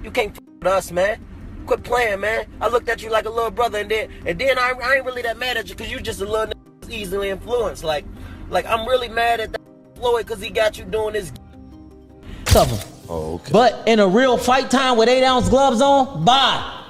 You can't f with us, man. Quit playing, man. I looked at you like a little brother, and then I ain't really that mad at you because you just a little easily influenced. Like I'm really mad at that Floyd because he got you doing this. Of him. Oh, okay. But in a real fight time with 8-ounce gloves on, bye.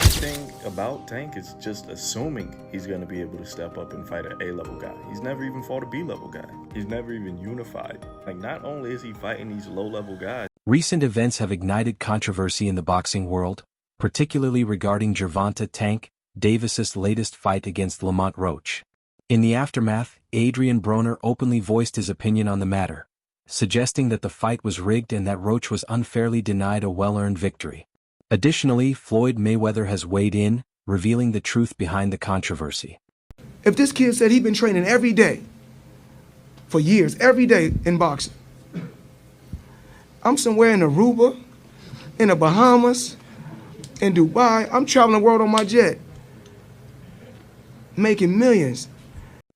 The thing about Tank is just assuming he's going to be able to step up and fight an A-level guy. He's never even fought a B-level guy. He's never even unified. Like, not only is he fighting these low-level guys. Recent events have ignited controversy in the boxing world, particularly regarding Gervonta Tank Davis's latest fight against Lamont Roach. In the aftermath, Adrien Broner openly voiced his opinion on the matter, suggesting that the fight was rigged and that Roach was unfairly denied a well-earned victory. Additionally, Floyd Mayweather has weighed in, revealing the truth behind the controversy. If this kid said he'd been training every day, for years, every day in boxing, I'm somewhere in Aruba, in the Bahamas, in Dubai, I'm traveling the world on my jet, making millions.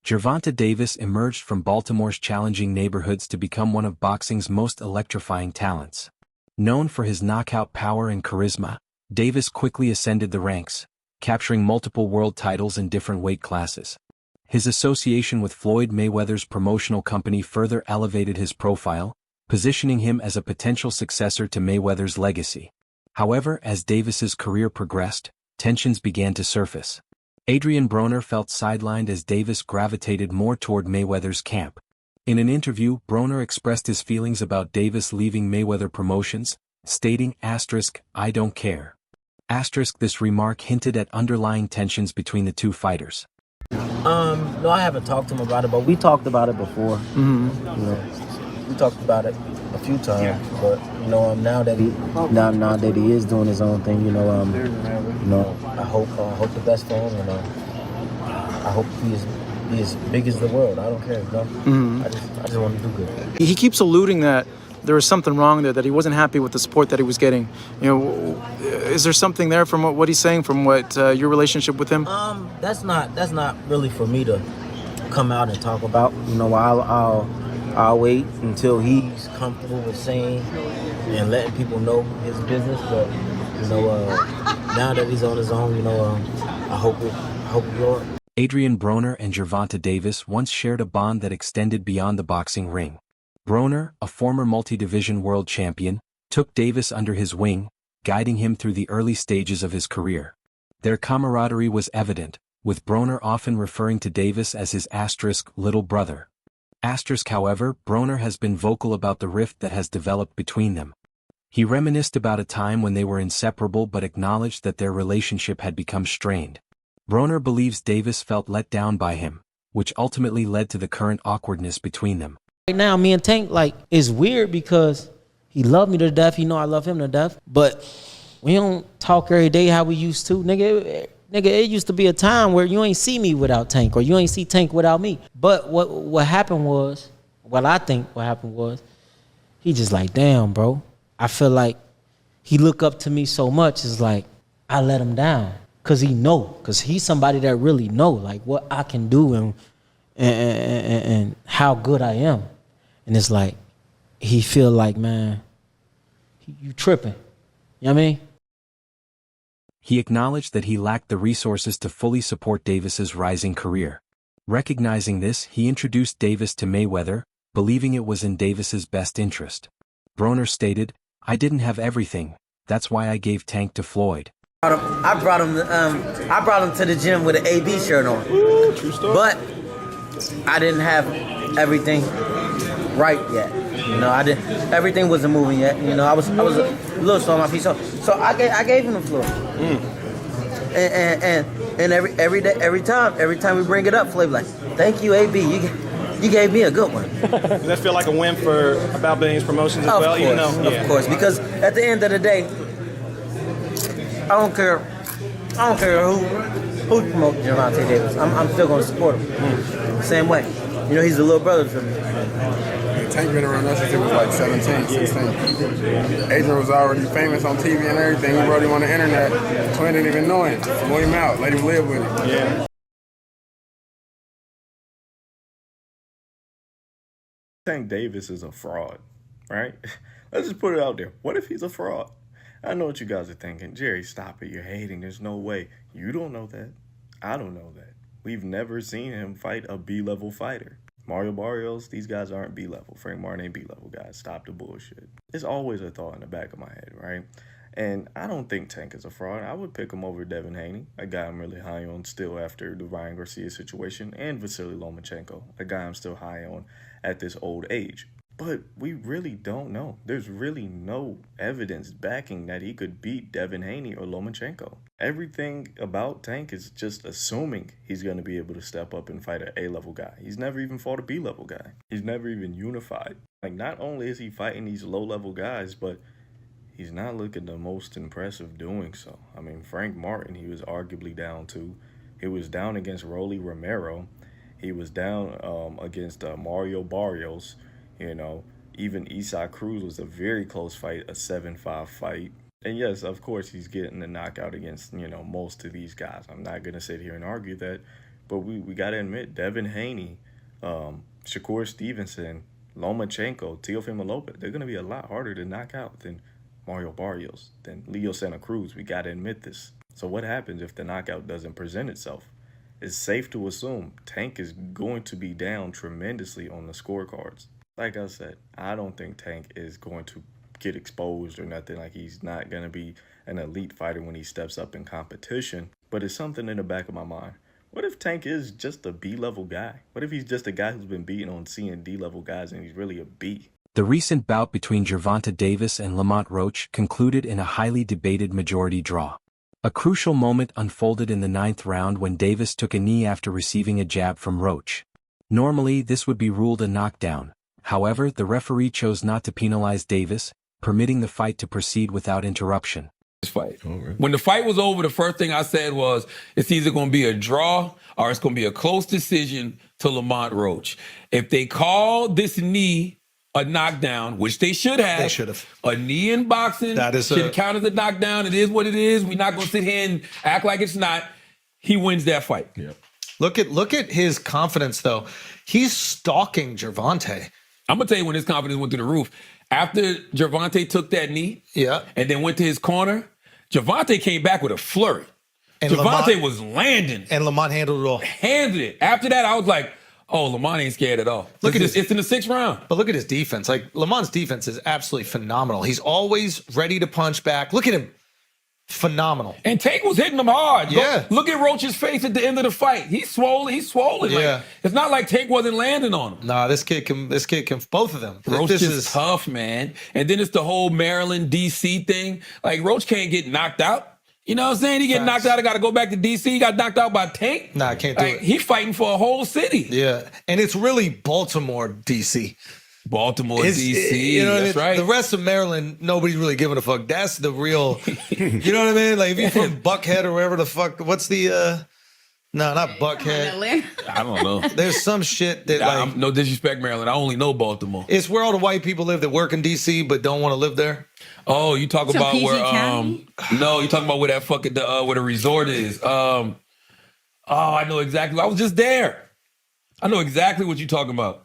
Gervonta Davis emerged from Baltimore's challenging neighborhoods to become one of boxing's most electrifying talents. Known for his knockout power and charisma, Davis quickly ascended the ranks, capturing multiple world titles in different weight classes. His association with Floyd Mayweather's promotional company further elevated his profile, positioning him as a potential successor to Mayweather's legacy. However, as Davis's career progressed, tensions began to surface. Adrien Broner felt sidelined as Davis gravitated more toward Mayweather's camp. In an interview, Broner expressed his feelings about Davis leaving Mayweather Promotions, stating, "I don't care." This remark hinted at underlying tensions between the two fighters. No, I haven't talked to him about it, but we talked about it before. You know, we talked about it a few times, but now that he is doing his own thing, I hope the best for him, and I hope he is as big as the world. I don't care, I just want to do good. He keeps alluding that there was something wrong there, that he wasn't happy with the support that he was getting. Is there something there from what he's saying, from what your relationship with him? That's not really for me to come out and talk about. I'll wait until he's comfortable with saying and letting people know his business. But now that he's on his own, I hope it Lord. Adrien Broner and Gervonta Davis once shared a bond that extended beyond the boxing ring. Broner, a former multi-division world champion, took Davis under his wing, guiding him through the early stages of his career. Their camaraderie was evident, with Broner often referring to Davis as his little brother. However, Broner has been vocal about the rift that has developed between them. He reminisced about a time when they were inseparable but acknowledged that their relationship had become strained. Broner believes Davis felt let down by him, which ultimately led to the current awkwardness between them. Right now, me and Tank, it's weird because he loved me to death. He know I love him to death. But we don't talk every day how we used to. Nigga, it used to be a time where you ain't see me without Tank, or you ain't see Tank without me. But what happened was, he just like, damn, bro. I feel like he look up to me so much. It's like, I let him down. Because he's somebody that really know, what I can do and how good I am. And it's like, he feel like, man, you tripping. You know what I mean? He acknowledged that he lacked the resources to fully support Davis's rising career. Recognizing this, he introduced Davis to Mayweather, believing it was in Davis's best interest. Broner stated, "I didn't have everything, that's why I gave Tank to Floyd." I brought him to the gym with an AB shirt on. Ooh, true story. But I didn't have everything right yet. Everything wasn't moving yet. I was a little slow on my feet. So I gave him the floor. And every time we bring it up, Floyd like, "Thank you, AB. You gave me a good one." Does that feel like a win for About Billions Promotions as well? Of course, because at the end of the day, I don't care who promotes Gervonta Davis. I'm still gonna support him. Same way. He's a little brother to me. Tank been around us since he was like 17, 16. Adrien was already famous on TV and everything. We wrote him on the internet. Twin didn't even know him. Flew him out, let him live with him. Yeah. Tank Davis is a fraud, right? Let's just put it out there. What if he's a fraud? I know what you guys are thinking. Jerry, stop it. You're hating. There's no way. You don't know that. I don't know that. We've never seen him fight a B-level fighter. Mario Barrios, these guys aren't B-level. Frank Martin ain't B-level guys. Stop the bullshit. It's always a thought in the back of my head, right? And I don't think Tank is a fraud. I would pick him over Devin Haney, a guy I'm really high on still after the Ryan Garcia situation, and Vasily Lomachenko, a guy I'm still high on at this old age. But we really don't know. There's really no evidence backing that he could beat Devin Haney or Lomachenko. Everything about Tank is just assuming he's going to be able to step up and fight an A-level guy. He's never even fought a B-level guy. He's never even unified. Like, not only is he fighting these low-level guys, but he's not looking the most impressive doing so. I mean, Frank Martin, he was arguably down to. He was down against Rolly Romero. He was down against Mario Barrios. You know, even Isaac Cruz was a very close fight, a 7-5 fight. And yes, of course, he's getting the knockout against, you know, most of these guys. I'm not going to sit here and argue that. But we got to admit, Devin Haney, Shakur Stevenson, Lomachenko, Teofimo Lopez, they're going to be a lot harder to knock out than Mario Barrios, than Leo Santa Cruz. We got to admit this. So what happens if the knockout doesn't present itself? It's safe to assume Tank is going to be down tremendously on the scorecards. Like I said, I don't think Tank is going to get exposed or nothing. Like, he's not going to be an elite fighter when he steps up in competition. But it's something in the back of my mind. What if Tank is just a B-level guy? What if he's just a guy who's been beaten on C and D-level guys and he's really a B? The recent bout between Gervonta Davis and Lamont Roach concluded in a highly debated majority draw. A crucial moment unfolded in the 9th round when Davis took a knee after receiving a jab from Roach. Normally, this would be ruled a knockdown. However, the referee chose not to penalize Davis, permitting the fight to proceed without interruption. Fight. When the fight was over, the first thing I said was, it's either going to be a draw or it's going to be a close decision to Lamont Roach. If they call this knee a knockdown, which they should have. A knee in boxing should count as a knockdown. It is what it is. We're not going to sit here and act like it's not. He wins that fight. Yep. Look at his confidence, though. He's stalking Gervonta. I'm going to tell you when his confidence went through the roof. After Gervonta took that knee and then went to his corner, Gervonta came back with a flurry. And Gervonta was landing. And Lamont handled it all. Handled it. After that, I was like, oh, Lamont ain't scared at all. It's in the 6th round. But look at his defense. Like, Lamont's defense is absolutely phenomenal. He's always ready to punch back. Look at him. Phenomenal. And Tank was hitting him hard. Yeah. Look at Roach's face at the end of the fight. He's swollen. Yeah. Like, it's not like Tank wasn't landing on him. Nah, this kid can both of them. Roach is tough, man. And then it's the whole Maryland, D.C. thing. Like, Roach can't get knocked out. You know what I'm saying? He get knocked out. I got to go back to D.C. He got knocked out by Tank. Nah, I can't do it. He fighting for a whole city. Yeah. And it's really Baltimore, D.C. Baltimore, D.C. You know That's right. The rest of Maryland, nobody's really giving a fuck. That's the real, you know what I mean? Like, if you're from Buckhead or wherever the fuck, what's the, no, not Buckhead. I don't know. There's some shit that, no disrespect, Maryland. I only know Baltimore. It's where all the white people live that work in D.C. but don't want to live there. Oh, you talk about PG where, County? no, you talking about where that fucking, where the resort is. Oh, I know exactly. I was just there. I know exactly what you're talking about.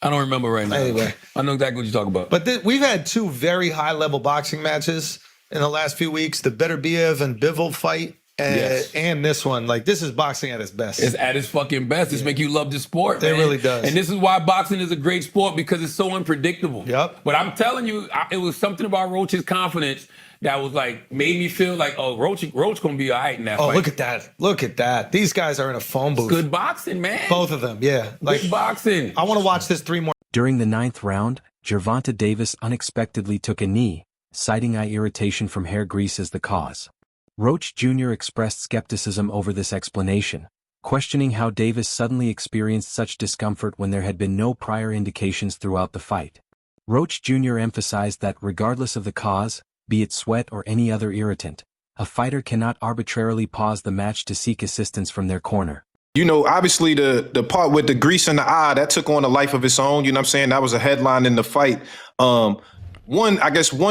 I don't remember right now. Anyway. I know exactly what you're talking about. But we've had 2 very high-level boxing matches in the last few weeks. The Beterbiev and Bivol fight and this one. Like, this is boxing at its best. It's at its fucking best. It's make you love the sport, man. It really does. And this is why boxing is a great sport, because it's so unpredictable. Yep. But I'm telling you, it was something about Roach's confidence that was like, made me feel like, oh, Roach gonna be all right in that fight. Oh, look at that. Look at that. These guys are in a phone booth. Good boxing, man. Both of them, yeah. Like, good boxing. I want to watch this 3 more. During the 9th round, Gervonta Davis unexpectedly took a knee, citing eye irritation from hair grease as the cause. Roach Jr. expressed skepticism over this explanation, questioning how Davis suddenly experienced such discomfort when there had been no prior indications throughout the fight. Roach Jr. emphasized that regardless of the cause, be it sweat or any other irritant, a fighter cannot arbitrarily pause the match to seek assistance from their corner. You know, obviously the part with the grease in the eye, that took on a life of its own. You know what I'm saying? That was a headline in the fight. One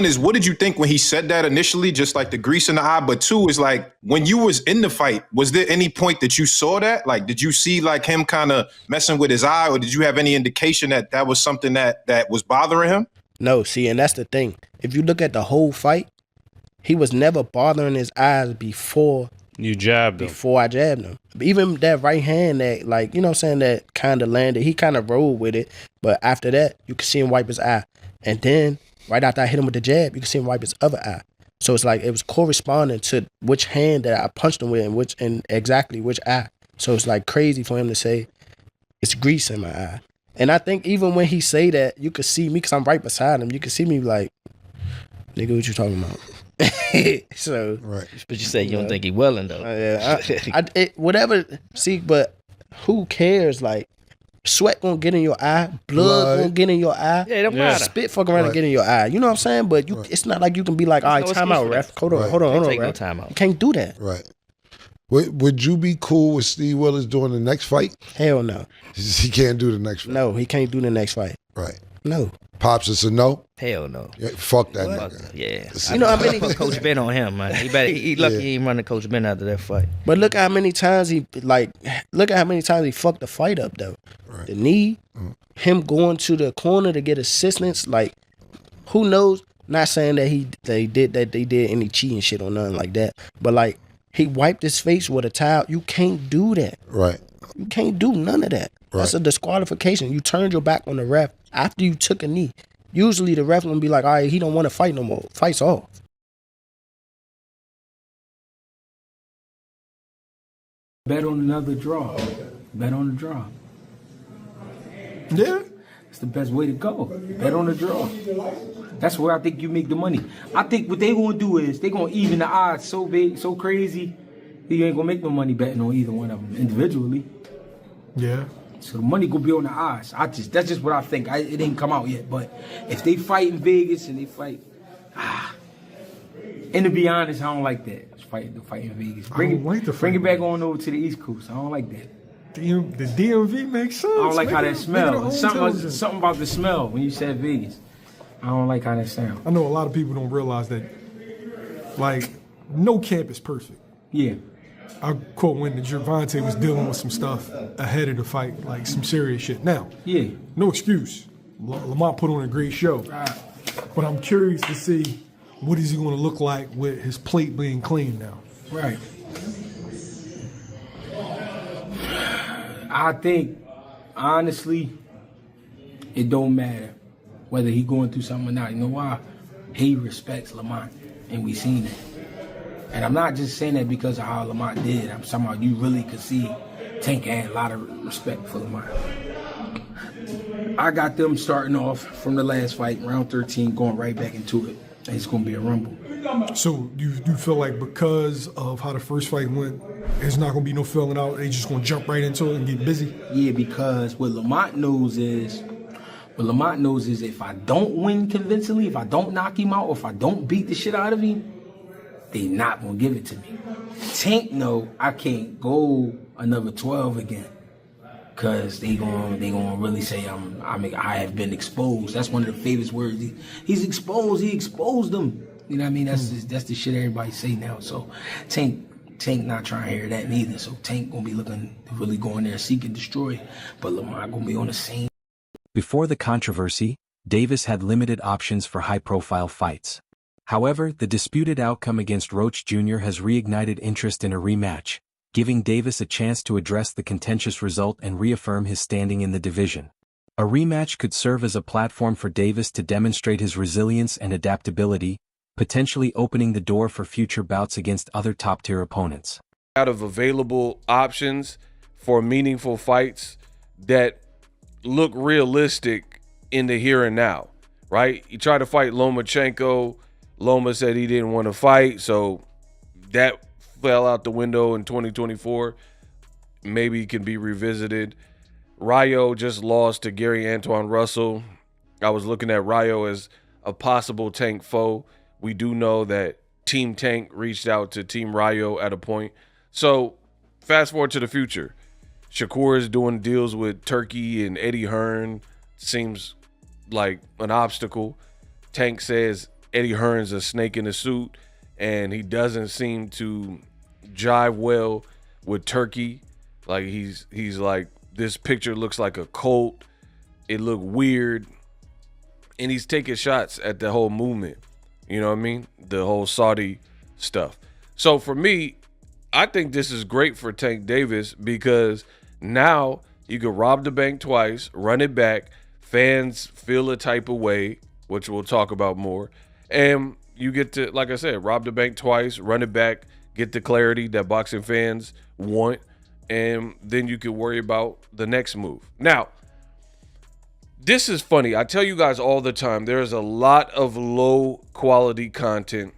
is, what did you think when he said that initially, just like the grease in the eye? But 2 is like, when you was in the fight, was there any point that you saw that? Like, did you see like him kind of messing with his eye, or did you have any indication that that was something that was bothering him? No, see, and that's the thing. If you look at the whole fight, he was never bothering his eyes before you jabbed him. Before I jabbed him. Even that right hand that, like, you know what I'm saying, that kind of landed, he kind of rolled with it. But after that, you could see him wipe his eye. And then, right after I hit him with the jab, you could see him wipe his other eye. So it's like, it was corresponding to which hand that I punched him with and exactly which eye. So it's like crazy for him to say, it's grease in my eye. And I think even when he say that, you could see me, because I'm right beside him, you could see me like, nigga, what you talking about? So, right. But you say you don't think he willing though. Yeah, whatever. See, but who cares? Like, sweat gonna get in your eye, blood gonna get in your eye. Yeah, it don't matter. Spit fuck around and get in your eye. You know what I'm saying? But you, it's not like you can be like, all right, no time excuse out, for ref. that. Hold on, hold on, Take no ref. time out. You can't do that. Right. Would you be cool with Steve Willis doing the next fight? Hell no. He can't do the next fight. No, he can't do the next fight. Right. No. Pops, it's a no? Hell no. Yeah, fuck that Fuck nigga. that. Yeah. You know how many Coach Ben on him, man. He lucky he ain't running Coach Ben after that fight. But look how many times he fucked the fight up though. Right. The knee, him going to the corner to get assistance, like who knows? Not saying that they did any cheating shit or nothing like that. But like he wiped his face with a towel. You can't do that. Right. You can't do none of that. Right. That's a disqualification. You turned your back on the ref after you took a knee. Usually the ref gonna be like, all right, he don't want to fight no more. Fight's off. Bet on another draw. Bet on the draw. Yeah. It's the best way to go. Bet on the draw. That's where I think you make the money. I think what they gonna do is they gonna even the odds so big, so crazy, you ain't gonna make no money betting on either one of them individually. Yeah. So the money gonna be on the odds. That's just what I think. It didn't come out yet, but if they fight in Vegas and they fight, and to be honest, I don't like that. The fight in Vegas. Bring it back on over to the East Coast. I don't like that. The DMV makes sense. I don't like how that smells. Something about the smell when you said Vegas. I don't like how that sounds. I know a lot of people don't realize that, like, no camp is perfect. Yeah. I quote when Gervonta was dealing with some stuff ahead of the fight, like some serious shit. Now, yeah, no excuse. Lamont put on a great show. Right. But I'm curious to see what is he going to look like with his plate being clean now. Right. I think, honestly, it don't matter whether he going through something or not. You know why? He respects Lamont, and we seen it. And I'm not just saying that because of how Lamont did. I'm talking about you really could see Tank had a lot of respect for Lamont. I got them starting off from the last fight, round 13, going right back into it. And it's going to be a rumble. So you feel like because of how the first fight went, there's not going to be no filling out. They just going to jump right into it and get busy? Yeah, because what Lamont knows is if I don't win convincingly, if I don't knock him out, or if I don't beat the shit out of him, they not gonna give it to me. Tank know I can't go another 12 again, cause they gonna really say I have been exposed. That's one of the famous words. He's exposed. He exposed them. You know what I mean? That's the shit everybody say now. So Tank not trying to hear that neither. So Tank gonna be looking to really go in there seek and destroy, but Lamont gonna be on the same. Before the controversy, Davis had limited options for high-profile fights. However, the disputed outcome against Roach Jr. has reignited interest in a rematch, giving Davis a chance to address the contentious result and reaffirm his standing in the division. A rematch could serve as a platform for Davis to demonstrate his resilience and adaptability, potentially opening the door for future bouts against other top-tier opponents. Out of available options for meaningful fights that look realistic in the here and now, right? You try to fight Lomachenko. Loma said he didn't want to fight, so that fell out the window in 2024. Maybe it can be revisited. Rayo just lost to Gary Antoine Russell. I was looking at Rayo as a possible Tank foe. We do know that Team Tank reached out to Team Rayo at a point. So fast forward to the future. Shakur is doing deals with Turkey and Eddie Hearn. Seems like an obstacle. Tank says Eddie Hearn's a snake in a suit, and he doesn't seem to jive well with Turkey. Like he's like, this picture looks like a cult. It looked weird. And he's taking shots at the whole movement. You know what I mean? The whole Saudi stuff. So for me, I think this is great for Tank Davis because now you could rob the bank twice, run it back, fans feel a type of way, which we'll talk about more, and you get to, like I said, rob the bank twice, run it back, get the clarity that boxing fans want, and then you can worry about the next move. Now, this is funny. I tell you guys all the time, there's a lot of low quality content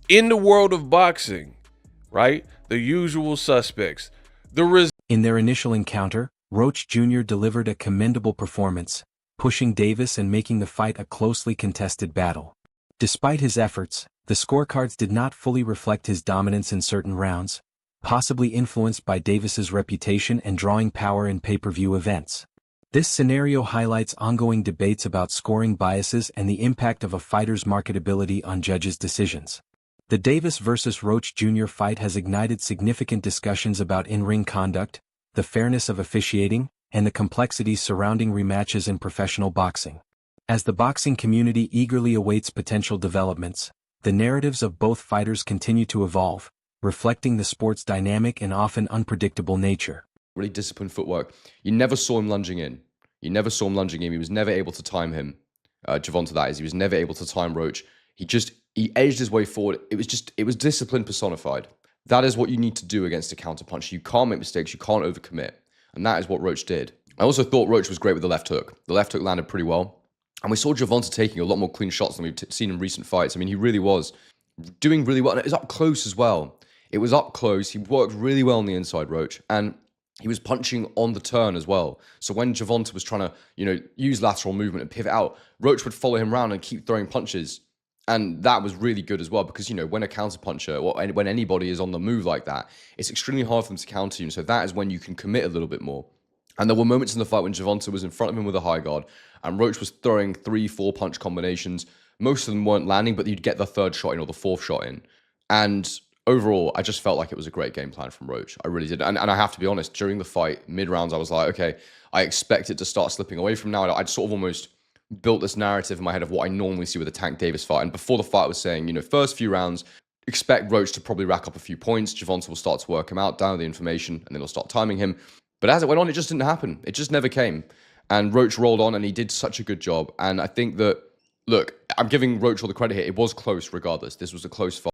in the world of boxing, right? The usual suspects. In their initial encounter, Roach Jr. delivered a commendable performance, pushing Davis and making the fight a closely contested battle. Despite his efforts, the scorecards did not fully reflect his dominance in certain rounds, possibly influenced by Davis's reputation and drawing power in pay-per-view events. This scenario highlights ongoing debates about scoring biases and the impact of a fighter's marketability on judges' decisions. The Davis versus Roach Jr. fight has ignited significant discussions about in-ring conduct, the fairness of officiating, and the complexities surrounding rematches in professional boxing. As the boxing community eagerly awaits potential developments, the narratives of both fighters continue to evolve, reflecting the sport's dynamic and often unpredictable nature. Really disciplined footwork. You never saw him lunging in. He was never able to time him. Gervonta, that is. He was never able to time Roach. He edged his way forward. It was discipline personified. That is what you need to do against a counterpuncher. You can't make mistakes. You can't overcommit. And that is what Roach did. I also thought Roach was great with the left hook. The left hook landed pretty well. And we saw Gervonta taking a lot more clean shots than we've seen in recent fights. I mean, he really was doing really well. And it was up close as well. It was up close. He worked really well on the inside, Roach. And he was punching on the turn as well. So when Gervonta was trying to, use lateral movement and pivot out, Roach would follow him around and keep throwing punches. And that was really good as well because, when a counterpuncher or when anybody is on the move like that, it's extremely hard for them to counter you. And so that is when you can commit a little bit more. And there were moments in the fight when Gervonta was in front of him with a high guard and Roach was throwing 3-4 punch combinations. Most of them weren't landing, but you'd get the third shot in or the fourth shot in. And overall, I just felt like it was a great game plan from Roach. I really did. And I have to be honest, during the fight, mid-rounds, I was like, okay, I expect it to start slipping away from now. I'd sort of almost built this narrative in my head of what I normally see with a Tank Davis fight. And before the fight, I was saying, first few rounds, expect Roach to probably rack up a few points. Gervonta will start to work him out, down the information, and then he'll start timing him. But as it went on, it just didn't happen. It just never came. And Roach rolled on, and he did such a good job. And I think that, look, I'm giving Roach all the credit here. It was close regardless. This was a close fight.